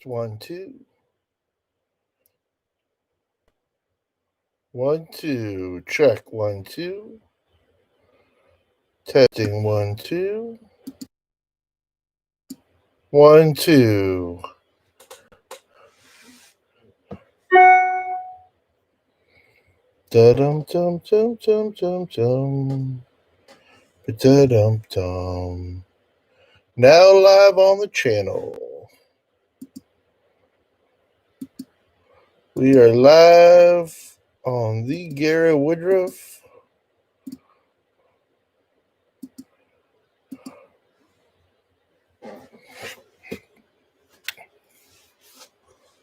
1, 2. 1, 2. Check 1, 2. Testing 1, 2. 1, 2. Da dum dum dum dum dum dum. Da dum dum. Now live on the channel. We are live on the Gary Woodruff.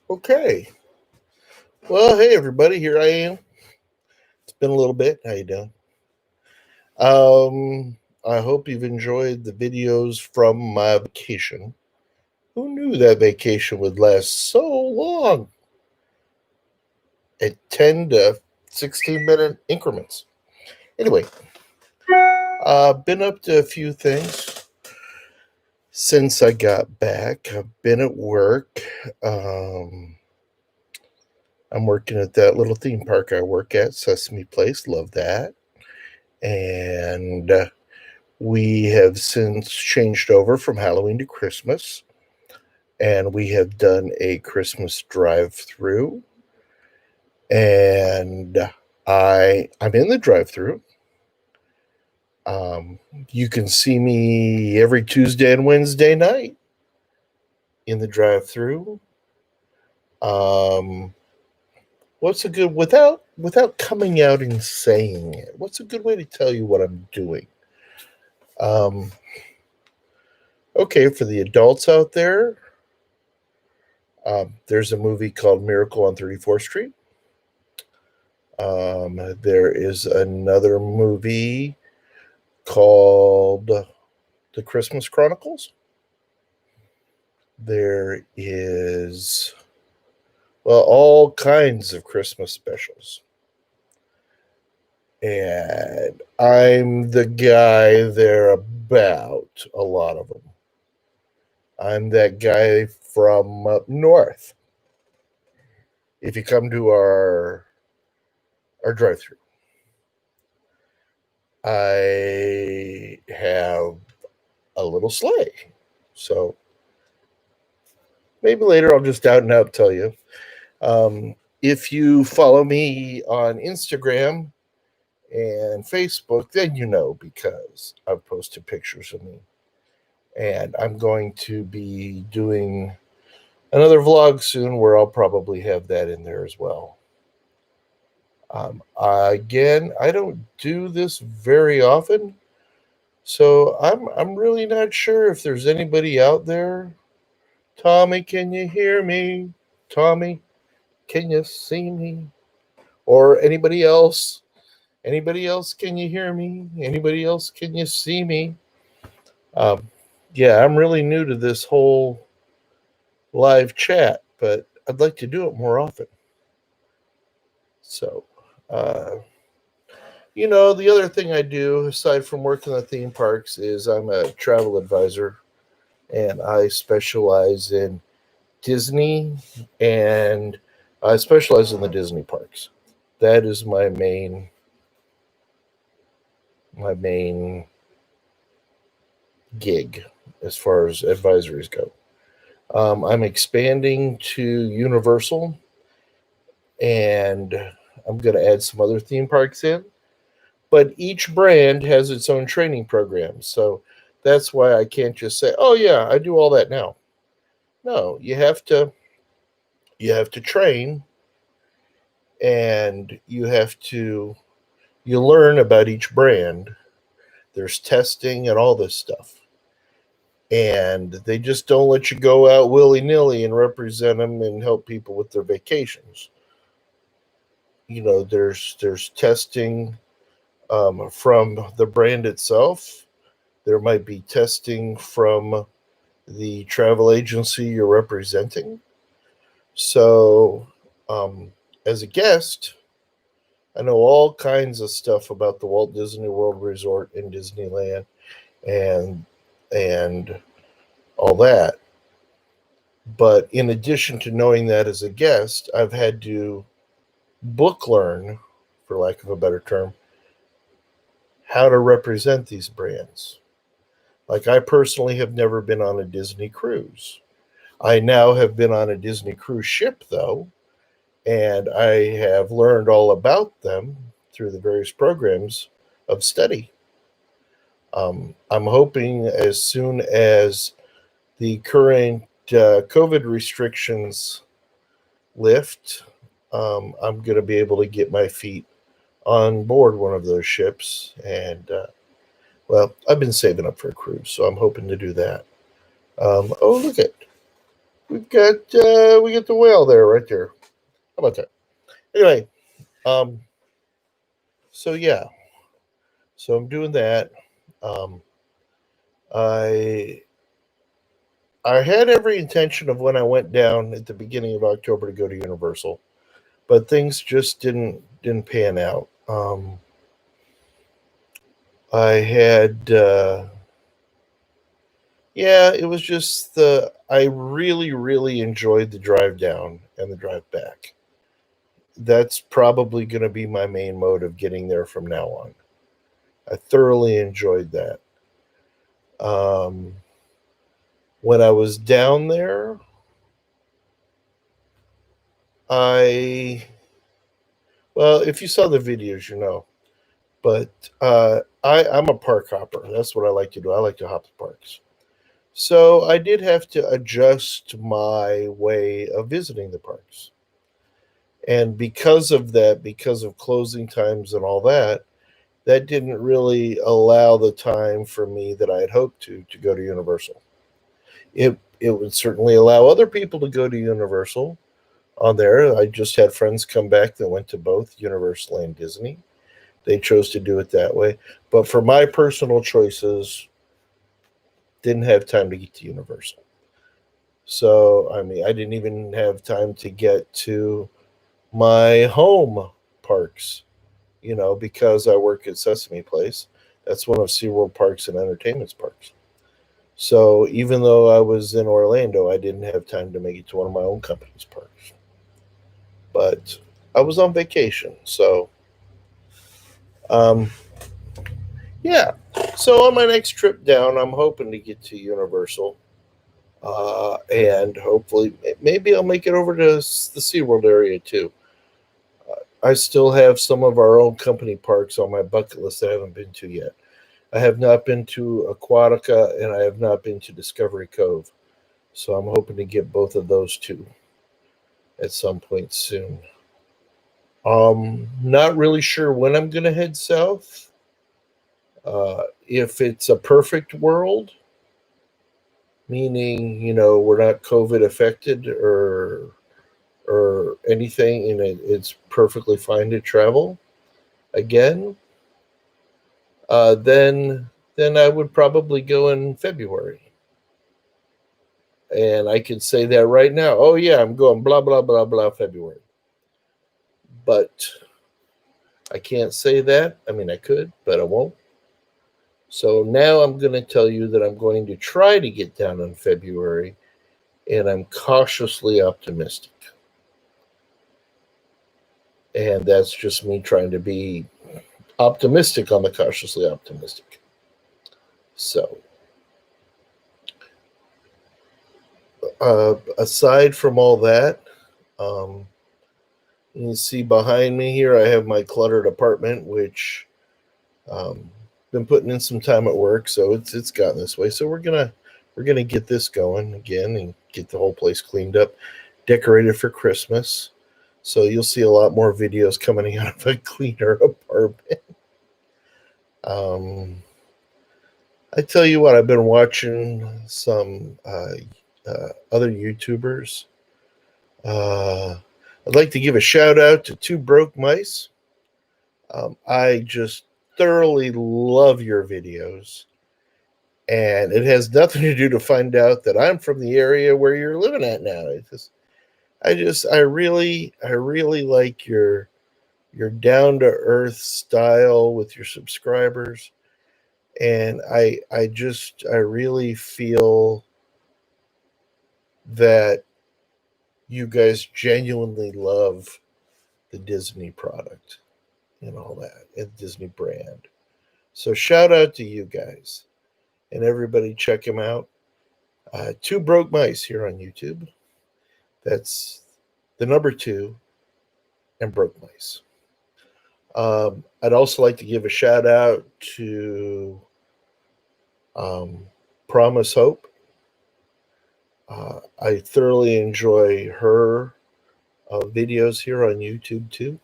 Okay. Well, hey everybody, here I am. It's been a little bit. How you doing? I hope you've enjoyed the videos from my vacation. Who knew that vacation would last so long? At 10 to 16-minute increments. Anyway, been up to a few things since I got back. I've been at work. I'm working at that little theme park I work at, Sesame Place. Love that. And we have since changed over from Halloween to Christmas. And we have done a Christmas drive-through. And I'm in the drive-through. You can see me every Tuesday and Wednesday night in the drive-through. What's a good without coming out and saying it? What's a good way to tell you what I'm doing? Okay, for the adults out there, there's a movie called Miracle on 34th Street. There is another movie called The Christmas Chronicles. There is, well, all kinds of Christmas specials. And I'm the guy there about a lot of them. I'm that guy from up north. If you come to our drive-through, I have a little sleigh. So maybe later I'll just out and out tell you. If you follow me on Instagram and Facebook, then you know, because I've posted pictures of me. And I'm going to be doing another vlog soon where I'll probably have that in there as well. Again, I don't do this very often, so I'm really not sure if there's anybody out there. Tommy, can you hear me? Tommy, can you see me? Or anybody else? Anybody else, can you hear me? Anybody else, can you see me? Yeah, I'm really new to this whole live chat, but I'd like to do it more often. So, the other thing I do, aside from working at theme parks, is I'm a travel advisor, and I specialize in Disney, and I specialize in the Disney parks. That is my main gig as far as advisories go. I'm expanding to Universal, and I'm going to add some other theme parks in. But each brand has its own training program, so that's why I can't just say, "Oh yeah, I do all that now." No, you have to train, and you learn about each brand. There's testing and all this stuff. And they just don't let you go out willy-nilly and represent them and help people with their vacations. There's testing from the brand itself. There might be testing from the travel agency you're representing. So, as a guest, I know all kinds of stuff about the Walt Disney World Resort in Disneyland and all that. But in addition to knowing that as a guest, I've had to book learn, for lack of a better term, how to represent these brands. Like, I personally have never been on a Disney cruise. I now have been on a Disney cruise ship, though, and I have learned all about them through the various programs of study. I'm hoping as soon as the current COVID restrictions lift, I'm going to be able to get my feet on board one of those ships. And, well, I've been saving up for a cruise, so I'm hoping to do that. Oh, look at we got the whale there, right there. How about that? Anyway, um, so yeah, so I'm doing that. Um, I I had every intention of when I went down at the beginning of October to go to Universal, but things just didn't pan out. I had yeah, it was just the I really enjoyed the drive down and the drive back. That's probably going to be my main mode of getting there from now on. I thoroughly enjoyed that. Um, when I was down there, I well, if you saw the videos, you know. But I'm a park hopper. That's what I like to do. I like to hop the parks. So I did have to adjust my way of visiting the parks. And because of that, because of closing times and all that, that didn't really allow the time for me that I had hoped to go to Universal. It would certainly allow other people to go to Universal on there. I just had friends come back that went to both Universal and Disney. They chose to do it that way. But for my personal choices, didn't have time to get to Universal. So, I mean, I didn't even have time to get to my home parks, because I work at Sesame Place. That's one of SeaWorld Parks and Entertainment's parks. So even though I was in Orlando, I didn't have time to make it to one of my own company's parks. But I was on vacation. So, um, yeah. So on my next trip down, I'm hoping to get to Universal. And hopefully, maybe I'll make it over to the SeaWorld area too. I still have some of our own company parks on my bucket list that I haven't been to yet. I have not been to Aquatica and I have not been to Discovery Cove. So I'm hoping to get both of those too at some point soon. Not really sure when I'm going to head south. If it's a perfect world, meaning, we're not COVID affected or anything, and it's perfectly fine to travel again, then I would probably go in February. And I could say that right now. Oh yeah, I'm going blah blah blah blah February. But I can't say that. I mean, I could, but I won't. So now I'm going to tell you that I'm going to try to get down in February, and I'm cautiously optimistic. And that's just me trying to be optimistic on the cautiously optimistic. So, aside from all that, um, you can see behind me here, I have my cluttered apartment, which been putting in some time at work, so it's gotten this way. So we're gonna get this going again and get the whole place cleaned up, decorated for Christmas. So you'll see a lot more videos coming out of a cleaner apartment. Um, I tell you what, I've been watching some other YouTubers. I'd like to give a shout out to Two Broke Mice. I just thoroughly love your videos, and it has nothing to do to find out that I'm from the area where you're living at now. I really like your down to earth style with your subscribers, and I really feel that you guys genuinely love the Disney product and all that, and Disney brand. So shout out to you guys and everybody. Check him out. Two Broke Mice here on YouTube. That's the number two and Broke Mice. I'd also like to give a shout out to um, Promise Hope. I thoroughly enjoy her videos here on YouTube too.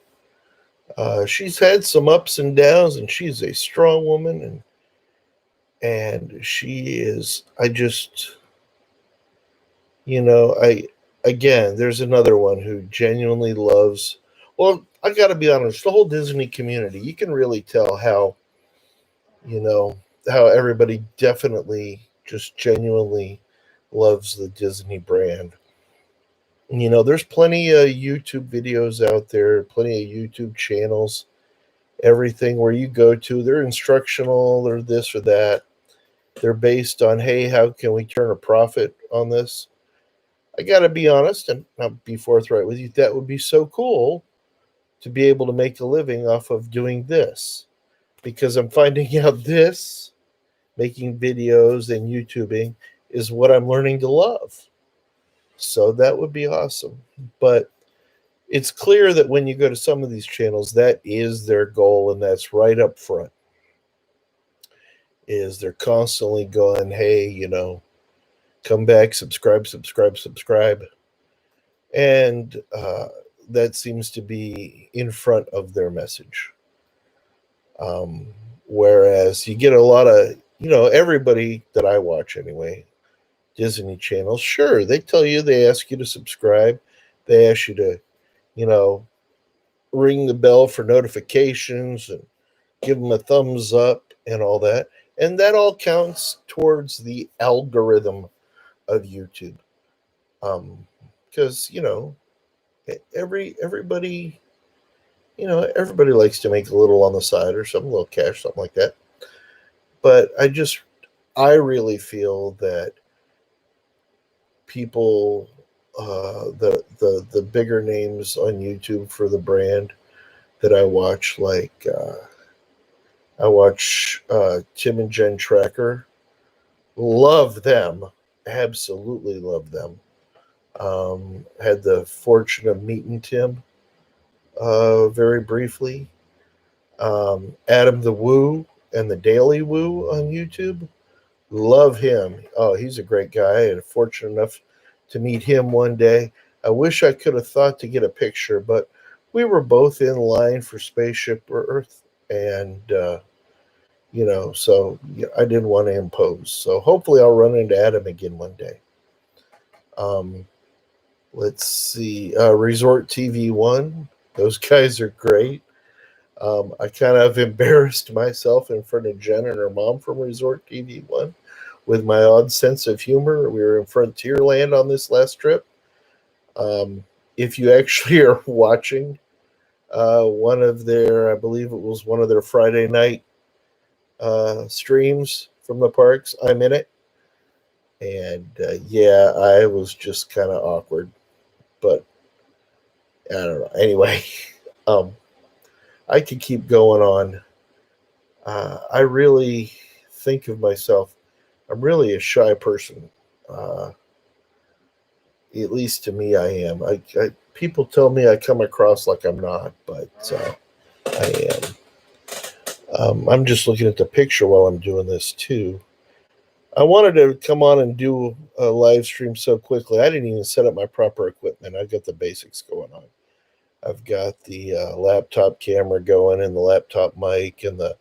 She's had some ups and downs, and she's a strong woman, and she is. I just, I again, there's another one who genuinely loves. Well, I got to be honest. The whole Disney community, you can really tell you know how everybody definitely just genuinely loves the Disney brand. There's plenty of YouTube videos out there, plenty of YouTube channels, everything where you go to, they're instructional, they're this or that. They're based on, hey, how can we turn a profit on this? I got to be honest and I'll be forthright with you. That would be so cool to be able to make a living off of doing this, because I'm finding out this, making videos and YouTubing, is what I'm learning to love. So that would be awesome. But it's clear that when you go to some of these channels, that is their goal, and that's right up front. Is they're constantly going, hey, come back, subscribe, subscribe, subscribe, and that seems to be in front of their message. Whereas you get a lot of, everybody that I watch anyway, Disney channels, sure, they tell you, they ask you to subscribe, they ask you to, ring the bell for notifications and give them a thumbs up and all that. And that all counts towards the algorithm of YouTube. Because, everybody, everybody likes to make a little on the side or some little cash, something like that. But I really feel that people, the bigger names on YouTube for the brand that I watch, like I watch Tim and Jen Tracker, love them, absolutely love them. Had the fortune of meeting Tim very briefly. Adam the Woo and the Daily Woo on YouTube, love him. Oh, he's a great guy. I had fortunate enough to meet him one day. I wish I could have thought to get a picture, but we were both in line for Spaceship Earth, and so I didn't want to impose. So hopefully I'll run into Adam again one day. Let's see, Resort TV One. Those guys are great. I kind of embarrassed myself in front of Jen and her mom from Resort TV One with my odd sense of humor. We were in Frontierland on this last trip. If you actually are watching one of their, I believe it was one of their Friday night streams from the parks, I'm in it. And yeah, I was just kind of awkward, but I don't know. Anyway, I could keep going on. I really think of myself, I'm really a shy person. At least to me, I am. People tell me I come across like I'm not, but I am. I'm just looking at the picture while I'm doing this too. I wanted to come on and do a live stream so quickly. I didn't even set up my proper equipment. I've got the basics going on. I've got the laptop camera going and the laptop mic and the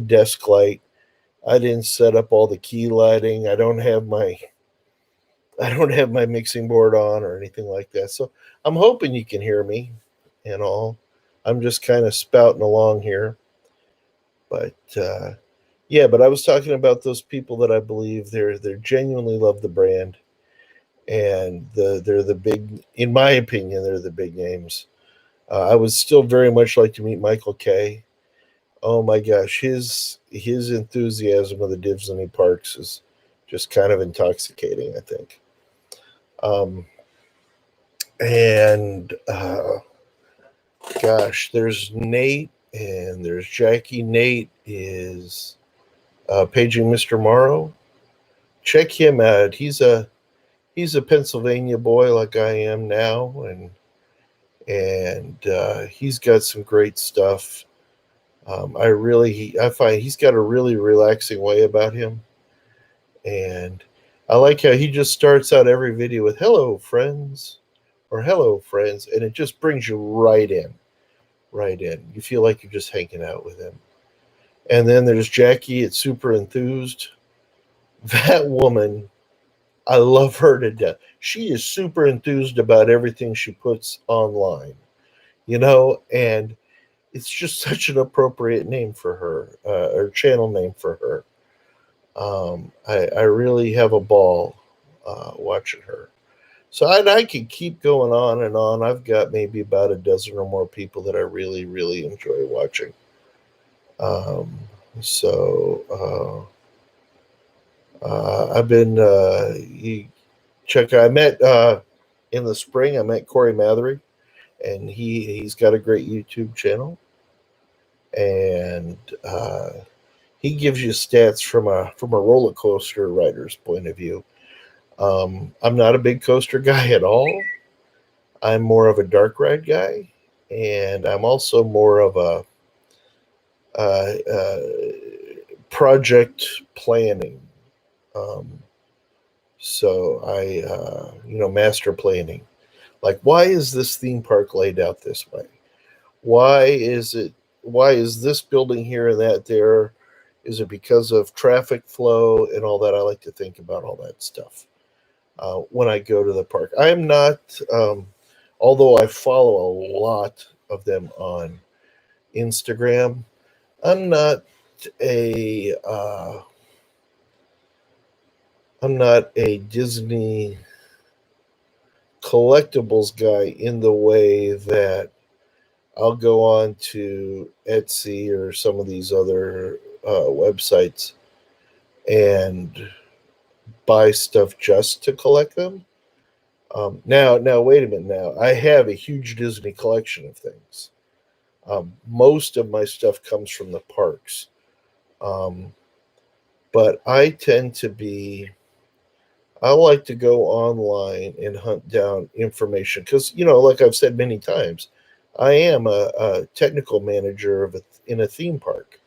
desk light. I didn't set up all the key lighting. I don't have my mixing board on or anything like that. So I'm hoping you can hear me and all. I'm just kind of spouting along here. But yeah, but I was talking about those people that I believe they're genuinely love the brand, and they're the big, in my opinion, they're the big names. I would still very much like to meet Michael Kay. Oh my gosh, his enthusiasm of the Disney parks is just kind of intoxicating, I think. Um, and gosh, there's Nate and there's Jackie. Nate is paging Mr. Morrow. Check him out. He's a Pennsylvania boy like I am now, and he's got some great stuff. I find he's got a really relaxing way about him, and I like how he just starts out every video with "Hello, friends," or "Hello, friends," and it just brings you right in, right in. You feel like you're just hanging out with him. And then there's Jackie at Super Enthused. That woman, I love her to death. She is super enthused about everything she puts online, and it's just such an appropriate name for her, or channel name for her. I really have a ball watching her. So I could keep going on and on. I've got maybe about a dozen or more people that I really, really enjoy watching. Um, so I've been you check. I met in the spring. I met Corey Mathery, and he's got a great YouTube channel, and he gives you stats from a roller coaster rider's point of view. I'm not a big coaster guy at all. I'm more of a dark ride guy, and I'm also more of a uh, uh, project planning. Um, so master planning. Like, why is this theme park laid out this way? Why is it? Why is this building here and that there? Is it because of traffic flow and all that? I like to think about all that stuff when I go to the park. I am not, although I follow a lot of them on Instagram. I'm not a uh, I'm not a Disney collectibles guy in the way that I'll go on to Etsy or some of these other websites and buy stuff just to collect them. Now, wait a minute. Now, I have a huge Disney collection of things. Most of my stuff comes from the parks, um, but I like to go online and hunt down information because, like I've said many times, I am a technical manager in a theme park.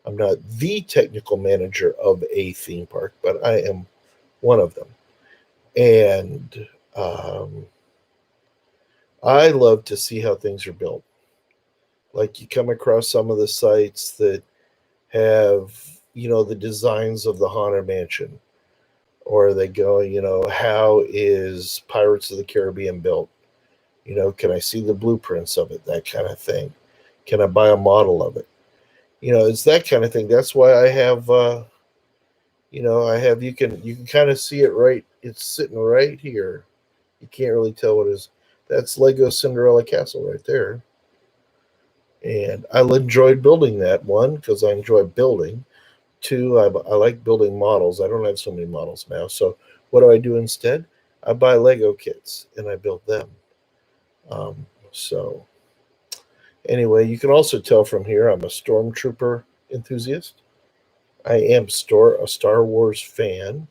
I'm not the technical manager of a theme park, but I am one of them. And I love to see how things are built. Like, you come across some of the sites that have, the designs of the Haunted Mansion, or they go, how is Pirates of the Caribbean built? Can I see the blueprints of it? That kind of thing. Can I buy a model of it? It's that kind of thing. That's why I have, you can kind of see it right. It's sitting right here. You can't really tell what it is. That's Lego Cinderella Castle right there. And I enjoyed building that one because I enjoy building. Two, I like building models. I don't have so many models now. So what do I do instead? I buy Lego kits and I build them. So anyway, you can also tell from here I'm a Stormtrooper enthusiast. I am a Star Wars fan.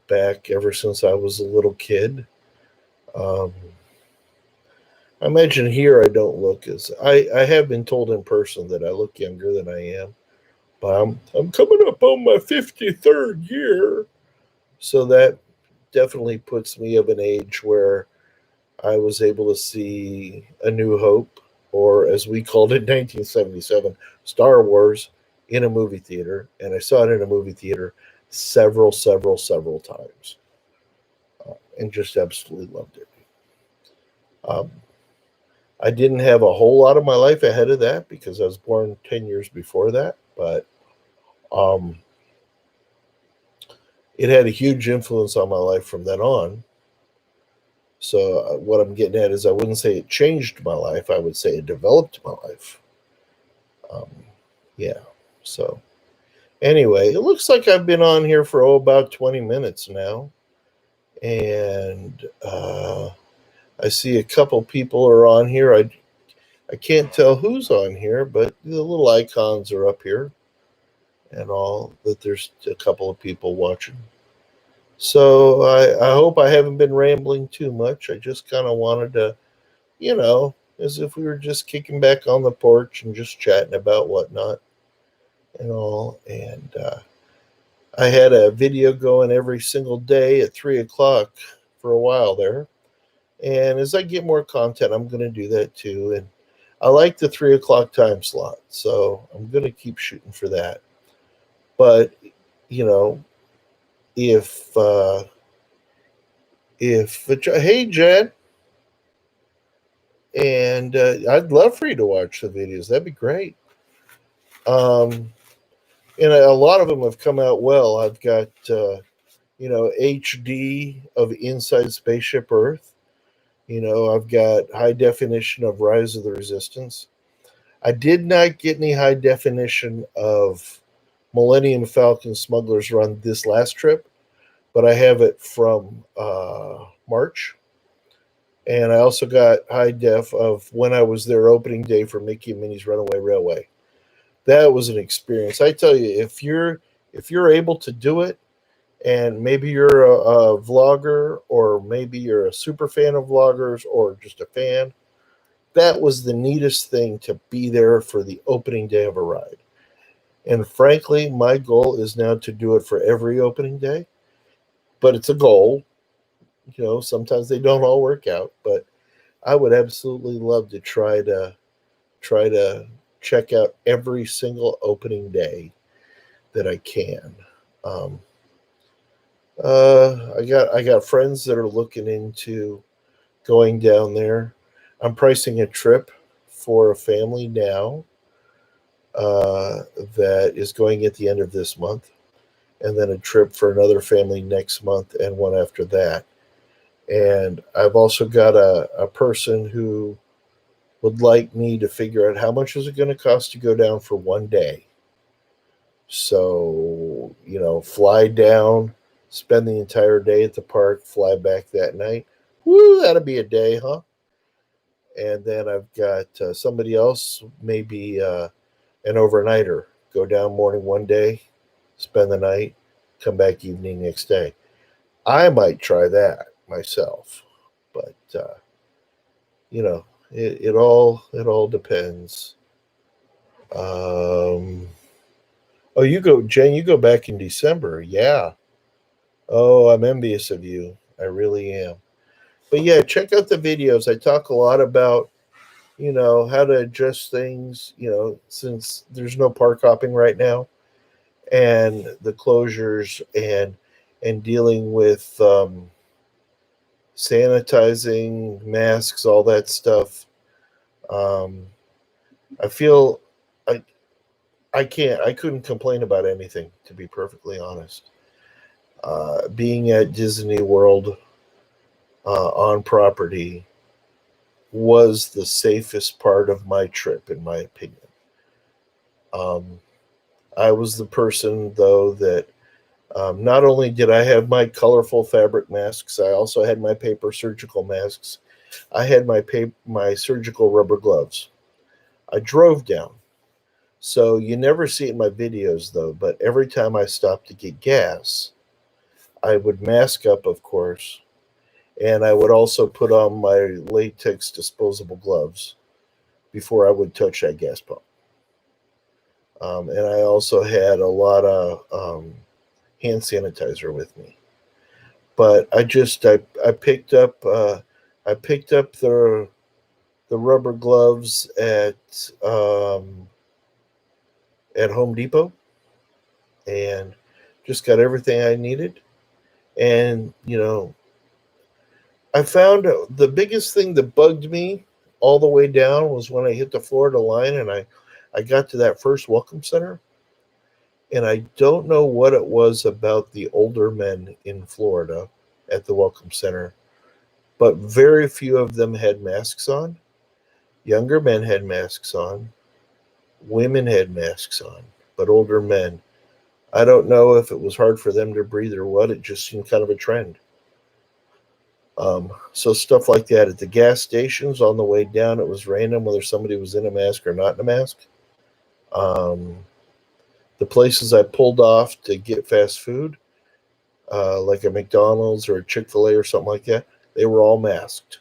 Back ever since I was a little kid. Um, I imagine here I don't look as I have been told in person that I look younger than I am, but I'm coming up on my 53rd year, so that definitely puts me of an age where I was able to see A New Hope, or as we called it, 1977, Star Wars, in a movie theater, and I saw it in a movie theater several times, and just absolutely loved it. Um, I didn't have a whole lot of my life ahead of that because I was born 10 years before that, but um, it had a huge influence on my life from then on. So, what I'm getting at is I wouldn't say it changed my life, I would say it developed my life. Um, yeah. So, anyway, it looks like I've been on here for about 20 minutes now. And I see a couple people are on here. I can't tell who's on here, but the little icons are up here and all that there's a couple of people watching. So I hope I haven't been rambling too much. I just kind of wanted to, as if we were just kicking back on the porch and just chatting about whatnot and all. And I had a video going every single day at 3 o'clock for a while there. And as I get more content, I'm going to do that too. And I like the 3 o'clock time slot, so I'm going to keep shooting for that. But you know, if hey Jen, and I'd love for you to watch the videos. That'd be great. Um, and a lot of them have come out well. I've got HD of Inside Spaceship Earth. I've got high definition of Rise of the Resistance. I did not get any high definition of Millennium Falcon Smuggler's Run this last trip, but I have it from March. And I also got high def of when I was there opening day for Mickey and Minnie's Runaway Railway. That was an experience. I tell you, if you're able to do it, and maybe you're a vlogger, or maybe you're a super fan of vloggers, or just a fan, that was the neatest thing, to be there for the opening day of a ride. And frankly, my goal is now to do it for every opening day. But it's a goal. Sometimes they don't all work out. But I would absolutely love to try to check out every single opening day that I can. I got friends that are looking into going down there. I'm pricing a trip for a family now that is going at the end of this month, and then a trip for another family next month, and one after that. And I've also got a person who would like me to figure out how much is it going to cost to go down for one day. So, fly down, spend the entire day at the park, fly back that night. Woo, that'll be a day, huh? And then I've got somebody else, maybe an overnighter. Go down morning one day, spend the night, come back evening next day. I might try that myself, but it all depends. Oh, you go, Jen. You go back in December, yeah. Oh, I'm envious of you. I really am. But yeah, check out the videos. I talk a lot about how to adjust things. Since there's no park hopping right now, and the closures, and dealing with sanitizing, masks, all that stuff. I feel I couldn't complain about anything, to be perfectly honest. Being at Disney World on property was the safest part of my trip, in my opinion. I was the person, though, that not only did I have my colorful fabric masks, I also had my paper surgical masks. I had my surgical rubber gloves. I drove down. So you never see it in my videos, though, but every time I stopped to get gas, I would mask up, of course, and I would also put on my latex disposable gloves before I would touch that gas pump. And I also had a lot of hand sanitizer with me. But I picked up the rubber gloves at Home Depot, and just got everything I needed. And I found the biggest thing that bugged me all the way down was when I hit the Florida line, and I got to that first welcome center. And I don't know what it was about the older men in Florida at the welcome center, but very few of them had masks on. Younger men had masks on. Women had masks on, but older men, I don't know if it was hard for them to breathe or what. It just seemed kind of a trend. So stuff like that at the gas stations on the way down, it was random whether somebody was in a mask or not in a mask. Um, the places I pulled off to get fast food, like a McDonald's or a Chick-fil-A or something like that, they were all masked.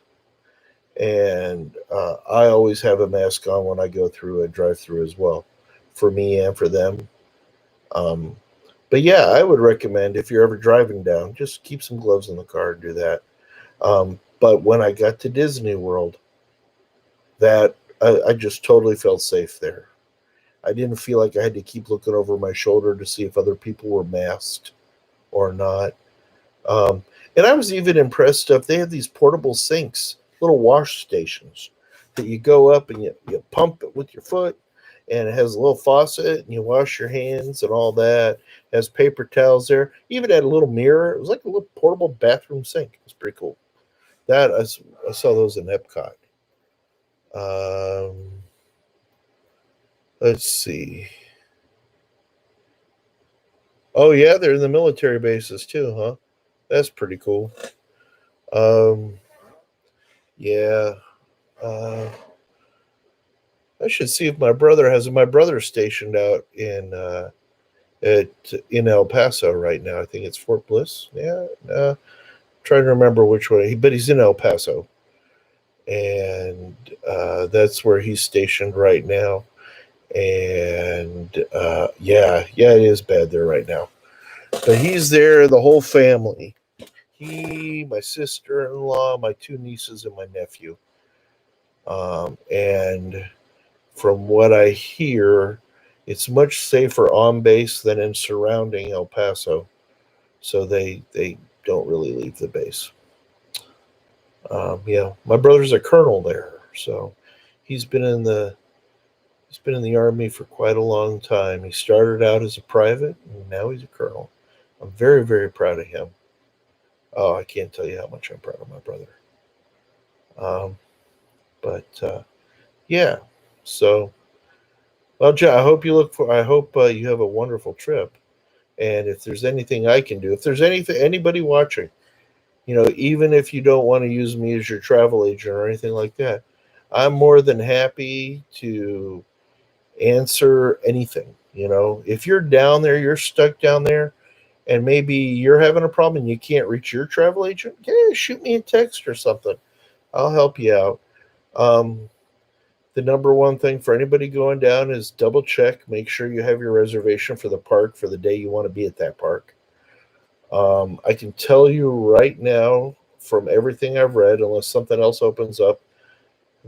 And I always have a mask on when I go through a drive-through as well, for me and for them. Um, but yeah, I would recommend if you're ever driving down, just keep some gloves in the car and do that. But when I got to Disney World, that I just totally felt safe there. I didn't feel like I had to keep looking over my shoulder to see if other people were masked or not. Um, and I was even impressed if they have these portable sinks, little wash stations that you go up and you pump it with your foot, and it has a little faucet and you wash your hands and all that. It has paper towels there. Even had a little mirror. It was like a little portable bathroom sink. It was pretty cool. I saw those in Epcot. Um, let's see. Oh yeah, they're in the military bases too, huh? That's pretty cool. Um, yeah. Uh, I should see if my brother has my brother stationed out at in El Paso right now. I think it's Fort Bliss. Yeah, trying to remember which one. But he's in El Paso, and that's where he's stationed right now. And yeah, it is bad there right now. But he's there, the whole family. He, my sister-in-law, my two nieces, and my nephew. And from what I hear, it's much safer on base than in surrounding El Paso. So they don't really leave the base. Yeah, my brother's a colonel there, so he's been in the he's been in the army for quite a long time. He started out as a private, and now he's a colonel. I'm very very proud of him. Oh, I can't tell you how much I'm proud of my brother. Um, but yeah, so well, Joe, I hope you look for. I hope you have a wonderful trip. And if there's anything I can do, if there's anything anybody watching, even if you don't want to use me as your travel agent or anything like that, I'm more than happy to answer anything. If you're down there, you're stuck down there, and maybe you're having a problem and you can't reach your travel agent, yeah, shoot me a text or something. I'll help you out. Um, the number one thing for anybody going down is double check, make sure you have your reservation for the park for the day you want to be at that park. I can tell you right now, from everything I've read, unless something else opens up,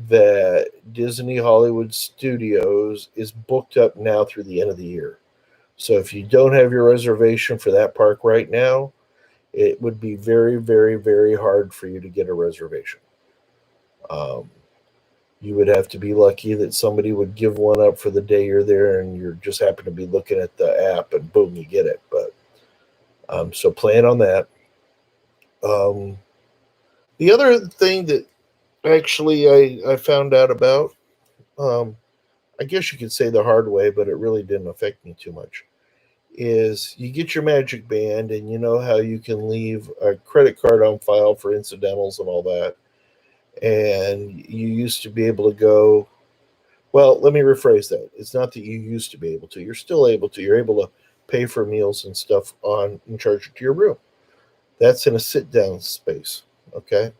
that Disney Hollywood Studios is booked up now through the end of the year. So if you don't have your reservation for that park right now, it would be very, very, very hard for you to get a reservation. Um, you would have to be lucky that somebody would give one up for the day you're there, and you're just happen to be looking at the app, and boom, you get it. But so plan on that. Um, the other thing that actually I found out about, um, I guess you could say the hard way, but it really didn't affect me too much, is you get your magic band, and you know how you can leave a credit card on file for incidentals and all that. And you used to be able to go, well, let me rephrase that. It's not that you used to be able to, you're still able to. You're able to pay for meals and stuff on and charge it to your room. That's in a sit down space. Okay.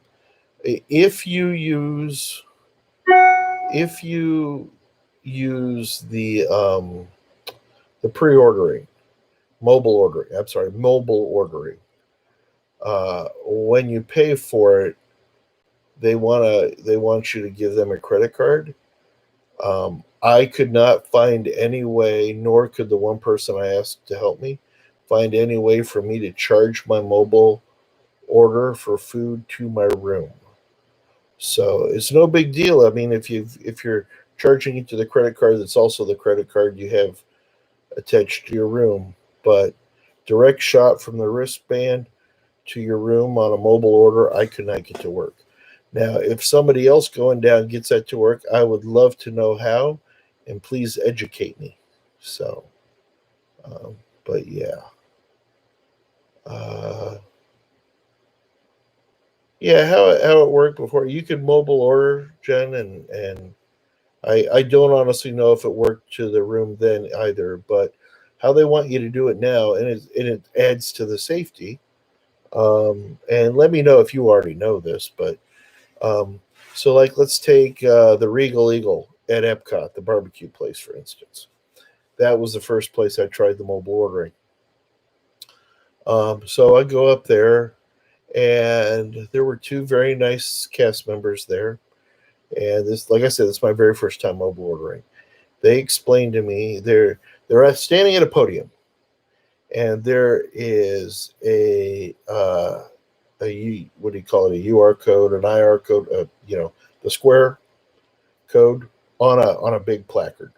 If you use if you use the pre-ordering, mobile ordering, when you pay for it, they want you to give them a credit card. I could not find any way, nor could the one person I asked to help me find any way for me to charge my mobile order for food to my room. So it's no big deal. I mean, if you're charging it to the credit card, that's also the credit card you have attached to your room. But direct shot from the wristband to your room on a mobile order, I could not get to work. Now, if somebody else going down gets that to work, I would love to know how, and please educate me. So, um, but yeah. Uh, Yeah, how it worked before. You could mobile order, Jen, and I don't honestly know if it worked to the room then either, but how they want you to do it now, and it adds to the safety. And let me know if you already know this, but um, so like let's take the Regal Eagle at Epcot, the barbecue place, for instance. That was the first place I tried the mobile ordering. So I go up there, and there were two very nice cast members there. And this, like I said, this is my very first time mobile ordering. They explained to me they're standing at a podium, and there is what do you call it, a UR code, an IR code, the square code on a big placard,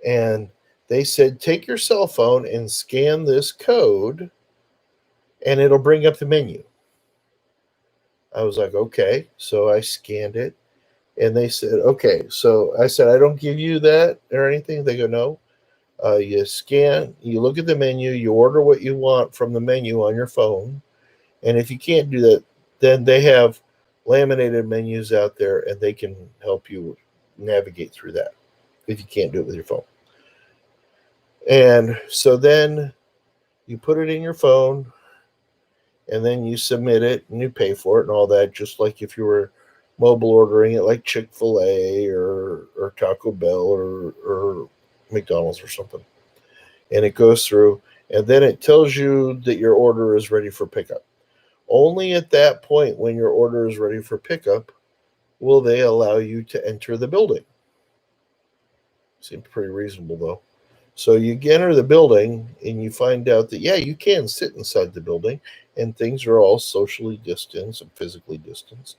and they said take your cell phone and scan this code, and it'll bring up the menu. I was like, okay, so I scanned it, and they said, okay. So I said, I don't give you that or anything. They go, no. You scan, you look at the menu, you order what you want from the menu on your phone. And if you can't do that, then they have laminated menus out there and they can help you navigate through that if you can't do it with your phone. And so then you put it in your phone and then you submit it and you pay for it and all that, just like if you were mobile ordering it like Chick-fil-A or Taco Bell or McDonald's or something. And it goes through, and then it tells you that your order is ready for pickup. Only at that point, when your order is ready for pickup, will they allow you to enter the building. Seems pretty reasonable, though. So you enter the building, and you find out that, yeah, you can sit inside the building, and things are all socially distanced and physically distanced.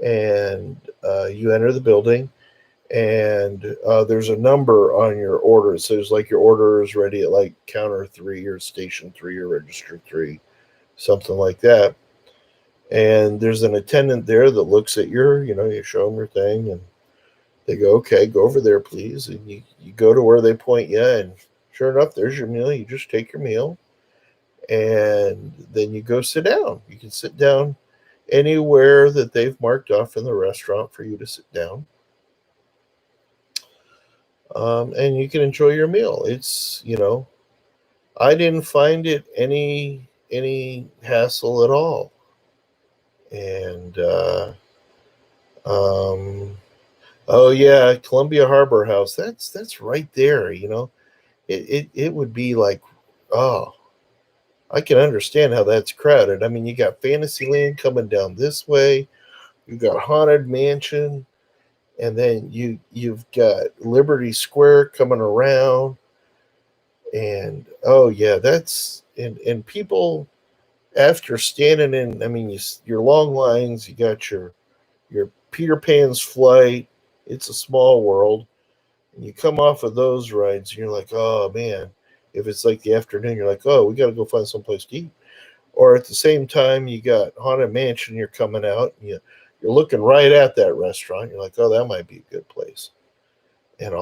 And you enter the building, and there's a number on your order. It says like your order is ready at like counter 3 or station 3 or register 3, something like that. And there's an attendant there that looks at you show them your thing, and they go, okay, go over there, please. And you go to where they point you, and sure enough, there's your meal. You just take your meal, and then you go sit down. You can sit down anywhere that they've marked off in the restaurant for you to sit down. And you can enjoy your meal. I didn't find it any hassle at all. And um, oh yeah, Columbia Harbor House. That's right there. It would be like, oh, I can understand how that's crowded. I mean, you got Fantasyland coming down this way. You got Haunted Mansion, and then you've got Liberty Square coming around. And oh yeah, and people after standing in, I mean, your long lines, you got your Peter Pan's Flight, It's a Small World, and you come off of those rides, and you're like, oh man. If it's like the afternoon, you're like, oh, we got to go find someplace to eat. Or at the same time, you got Haunted Mansion, you're coming out, and you're looking right at that restaurant. You're like, oh, that might be a good place. And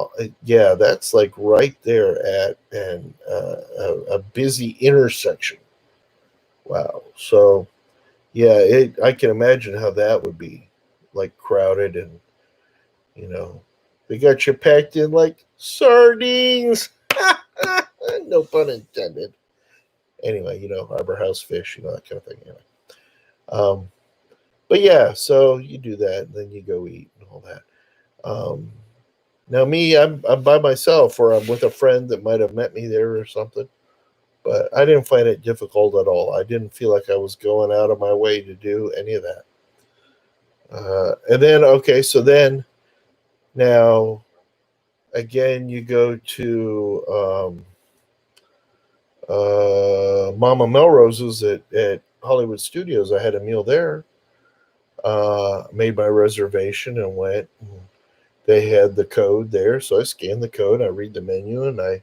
yeah, that's like right there at a busy intersection. Wow. So yeah, I can imagine how that would be like crowded, and you know they got you packed in like sardines. No pun intended. Anyway, Harbor House fish, that kind of thing. Anyway. Um, but yeah, so you do that, and then you go eat and all that. Now me, I'm by myself, or I'm with a friend that might have met me there or something. But I didn't find it difficult at all. I didn't feel like I was going out of my way to do any of that. And then, okay, so then now again, you go to Mama Melrose's at Hollywood Studios. I had a meal there. Made my reservation and went. They had the code there, so I scanned the code. I read the menu, and I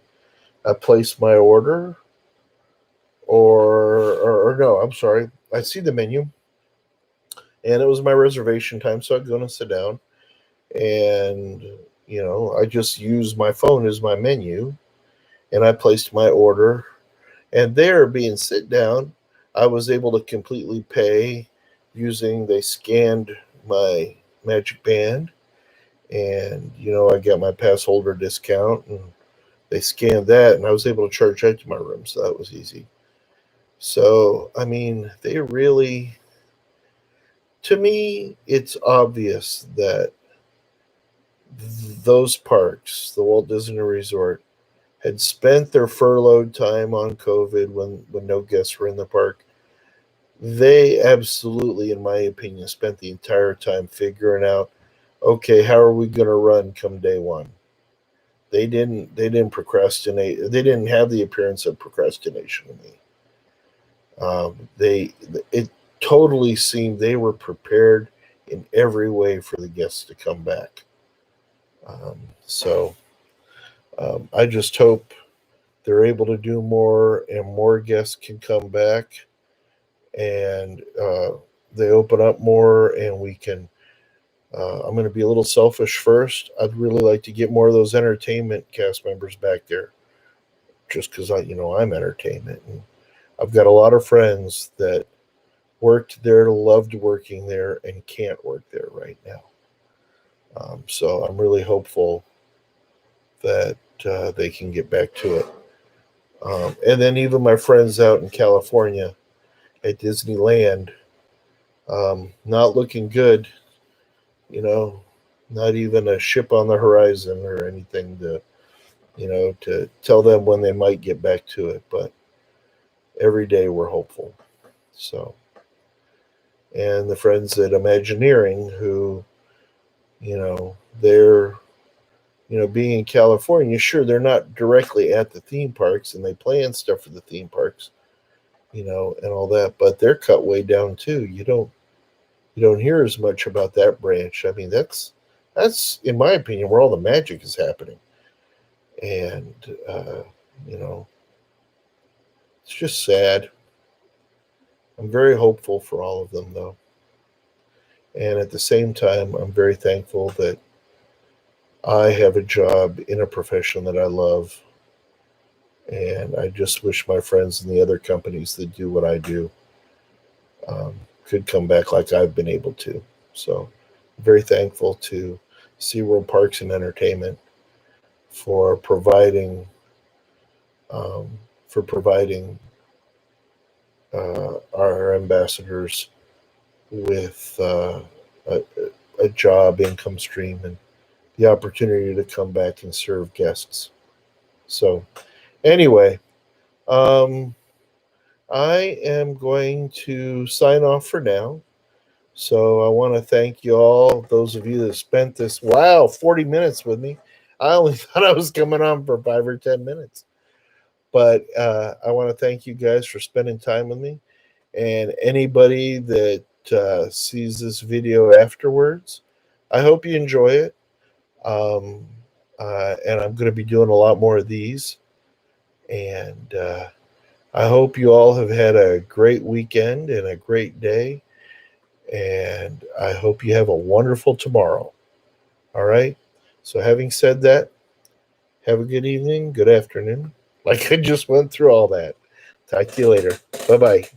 placed my order. Or no, I'm sorry. I see the menu, and it was my reservation time, so I go and sit down, and I just used my phone as my menu, and I placed my order, and there, being sit down, I was able to completely pay they scanned my Magic Band, and I got my pass holder discount, and they scanned that, and I was able to charge that to my room, so that was easy. So, I mean, they really, to me, it's obvious that those parks, the Walt Disney Resort, had spent their furloughed time on COVID when no guests were in the park. They absolutely, in my opinion, spent the entire time figuring out, okay, how are we going to run come day one? They didn't procrastinate. They didn't have the appearance of procrastination to me. They it totally seemed they were prepared in every way for the guests to come back. So I just hope they're able to do more and more guests can come back, and they open up more, and we can. I'm going to be a little selfish first. I'd really like to get more of those entertainment cast members back there, just because I'm entertainment, and I've got a lot of friends that worked there, loved working there, and can't work there right now. So I'm really hopeful that they can get back to it. And then even my friends out in California at Disneyland, not looking good. You know, not even a ship on the horizon or anything to tell them when they might get back to it. But every day we're hopeful. So, and the friends at Imagineering who, they're, being in California, sure, they're not directly at the theme parks and they plan stuff for the theme parks, and all that, but they're cut way down too. You don't hear as much about that branch. I mean, that's in my opinion where all the magic is happening, and you know, it's just sad. I'm very hopeful for all of them though, and at the same time, I'm very thankful that I have a job in a profession that I love, and I just wish my friends in the other companies that do what I do um, could come back like I've been able to. So, I'm very thankful to SeaWorld Parks and Entertainment for providing um, our ambassadors with a, a job income stream and the opportunity to come back and serve guests. So anyway, um, I am going to sign off for now. So I want to thank you all, those of you that spent this 40 minutes with me. I only thought I was coming on for 5 or 10 minutes. But I want to thank you guys for spending time with me. And anybody that sees this video afterwards, I hope you enjoy it. Um, and I'm going to be doing a lot more of these. And I hope you all have had a great weekend and a great day. And I hope you have a wonderful tomorrow. All right. So, having said that, have a good evening, good afternoon. Like I just went through all that. Talk to you later. Bye bye.